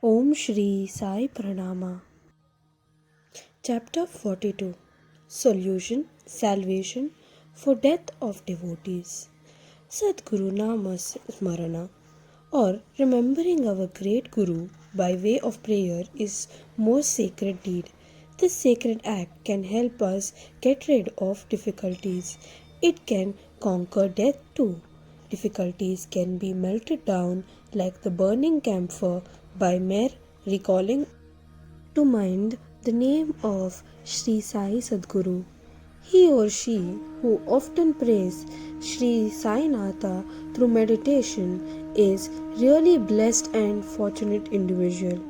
Om Shri Sai Pranama. Chapter 42. Solution, Salvation for Death of Devotees. Sadguru Nama Smarana, or remembering our great Guru by way of prayer, is most sacred deed. This sacred act can help us get rid of difficulties. It can conquer death too. Difficulties can be melted down like the burning camphor by mere recalling to mind the name of Sri Sai Sadguru. He or she who often prays Sri Sai Natha through meditation is really blessed and fortunate individual.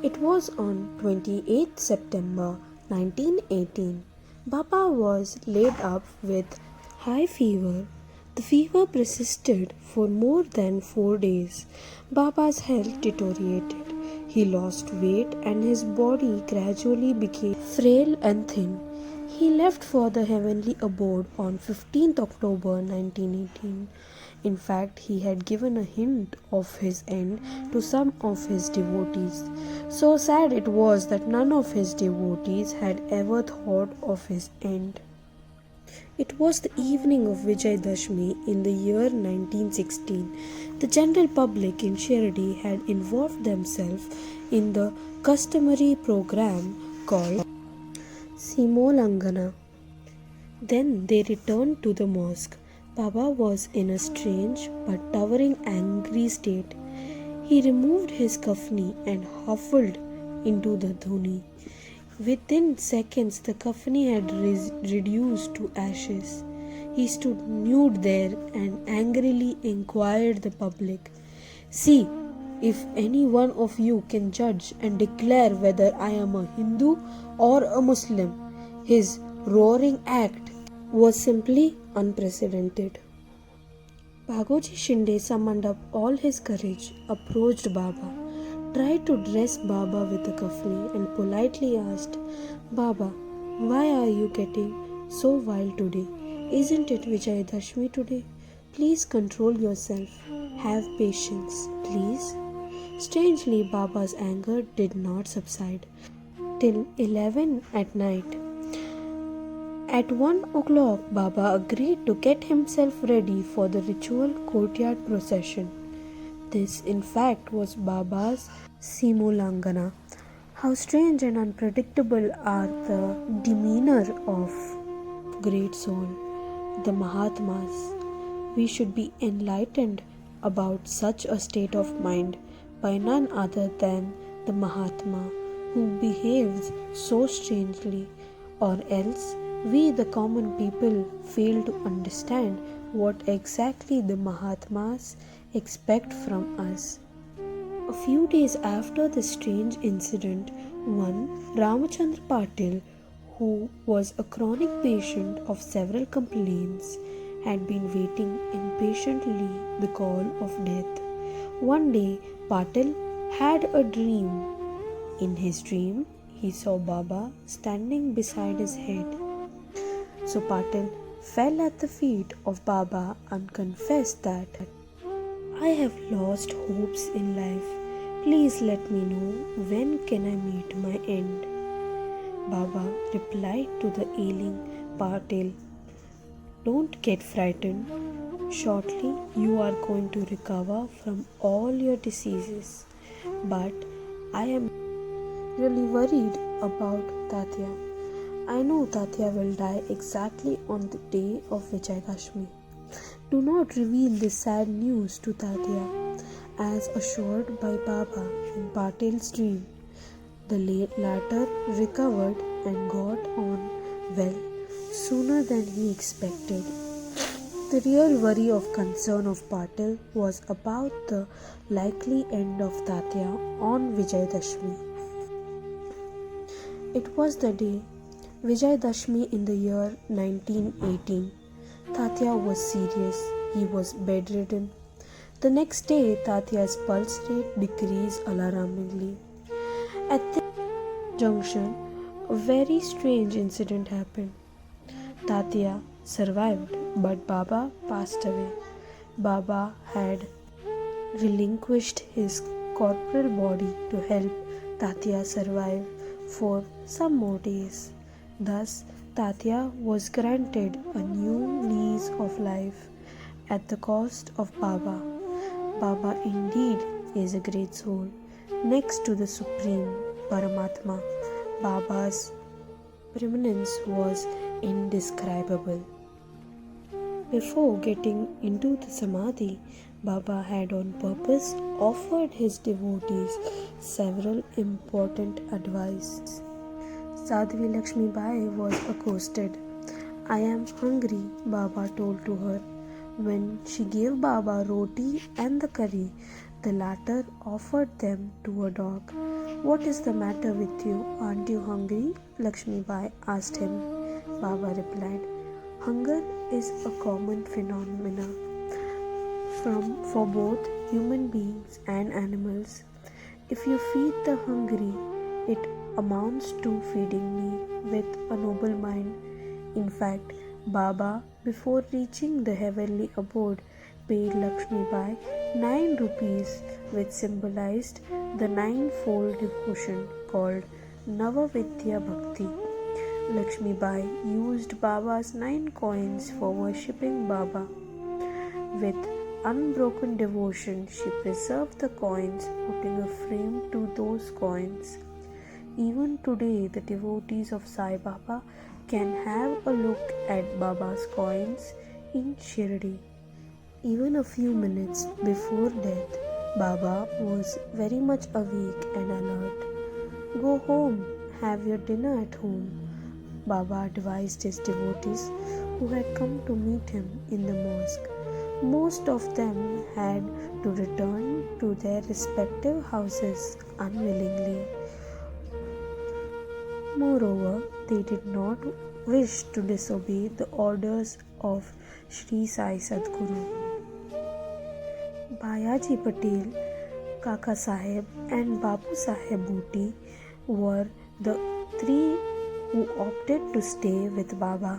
It was on 28th September 1918. Baba was laid up with high fever. The fever persisted for more than 4 days. Baba's health deteriorated. He lost weight and his body gradually became frail and thin. He left for the heavenly abode on 15th October 1918. In fact, he had given a hint of his end to some of his devotees. So sad it was that none of his devotees had ever thought of his end. It was the evening of Vijayadashmi in the year 1916. The general public in Shirdi had involved themselves in the customary program called Simolangana. Then they returned to the mosque. Baba was in a strange but towering angry state. He removed his kafni and huffled into the dhuni. Within seconds, the kafni had reduced to ashes. He stood nude there and angrily inquired the public, "See, if any one of you can judge and declare whether I am a Hindu or a Muslim." His roaring act was simply unprecedented. Bhagoji Shinde summoned up all his courage, approached Baba, tried to dress Baba with the kafni and politely asked, "Baba, why are you getting so wild today? Isn't it Vijayadashmi today? Please control yourself. Have patience, please." Strangely, Baba's anger did not subside till 11 at night. At 1 o'clock, Baba agreed to get himself ready for the ritual courtyard procession. This, in fact, was Baba's Simolangana. How strange and unpredictable are the demeanor of great soul, the Mahatmas. We should be enlightened about such a state of mind by none other than the Mahatma who behaves so strangely, or else we the common people fail to understand what exactly the Mahatmas expect from us. A few days after this strange incident, one Ramachandra Patil, who was a chronic patient of several complaints, had been waiting impatiently the call of death. One day, Patil had a dream. In his dream, he saw Baba standing beside his head. So Patil fell at the feet of Baba and confessed that, "I have lost hopes in life. Please let me know when can I meet my end." Baba replied to the ailing Patil, "Don't get frightened. Shortly you are going to recover from all your diseases. But I am really worried about Tatya. I know Tatya will die exactly on the day of Vijayadashmi. Do not reveal this sad news to Tatya." As assured by Baba in Patil's dream, the latter recovered and got on well sooner than he expected. The real worry of concern of Patil was about the likely end of Tatya on Vijayadashmi. It was the day Vijayadashmi in the year 1918. Tatya was serious. He was bedridden. The next day, Tatya's pulse rate decreased alarmingly. At this junction, a very strange incident happened. Tatya survived, but Baba passed away. Baba had relinquished his corporal body to help Tatya survive for some more days. Thus, Tatya was granted a new lease of life at the cost of Baba. Baba indeed is a great soul. Next to the Supreme Paramatma, Baba's preeminence was indescribable. Before getting into the Samadhi, Baba had on purpose offered his devotees several important advice. Sadhvi Lakshmi Bai was accosted. "I am hungry," Baba told to her. When she gave Baba roti and the curry, the latter offered them to a dog. "What is the matter with you? Aren't you hungry?" Lakshmi Bai asked him. Baba replied, "Hunger is a common phenomenon for both human beings and animals. If you feed the hungry, it amounts to feeding me with a noble mind." In fact, Baba, before reaching the heavenly abode, paid Lakshmi Bai 9 rupees, which symbolized the ninefold devotion called Navavidya Bhakti. Lakshmi Bai used Baba's 9 coins for worshipping Baba. With unbroken devotion, she preserved the coins, putting a frame to those coins. Even today, the devotees of Sai Baba can have a look at Baba's coins in Shirdi. Even a few minutes before death, Baba was very much awake and alert. "Go home, have your dinner at home," Baba advised his devotees who had come to meet him in the mosque. Most of them had to return to their respective houses unwillingly. Moreover, they did not wish to disobey the orders of Sri Sai Sadguru. Bhayaji Patel, Kaka Saheb and Bapu Saheb Bhuti were the 3 who opted to stay with Baba.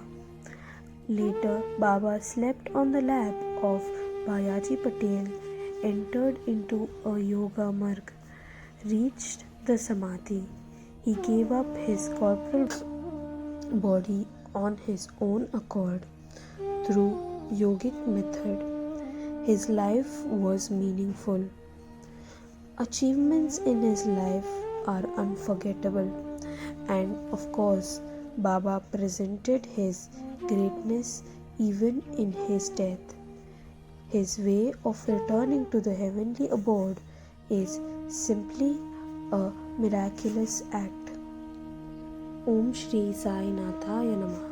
Later, Baba slept on the lap of Bhayaji Patel, entered into a yoga marg, reached the Samadhi. He gave up his corporal body on his own accord through yogic method. His life was meaningful. Achievements in his life are unforgettable, and of course, Baba presented his greatness even in his death. His way of returning to the heavenly abode is simply a miraculous act. Om Shri Sai Nathaya Namaha.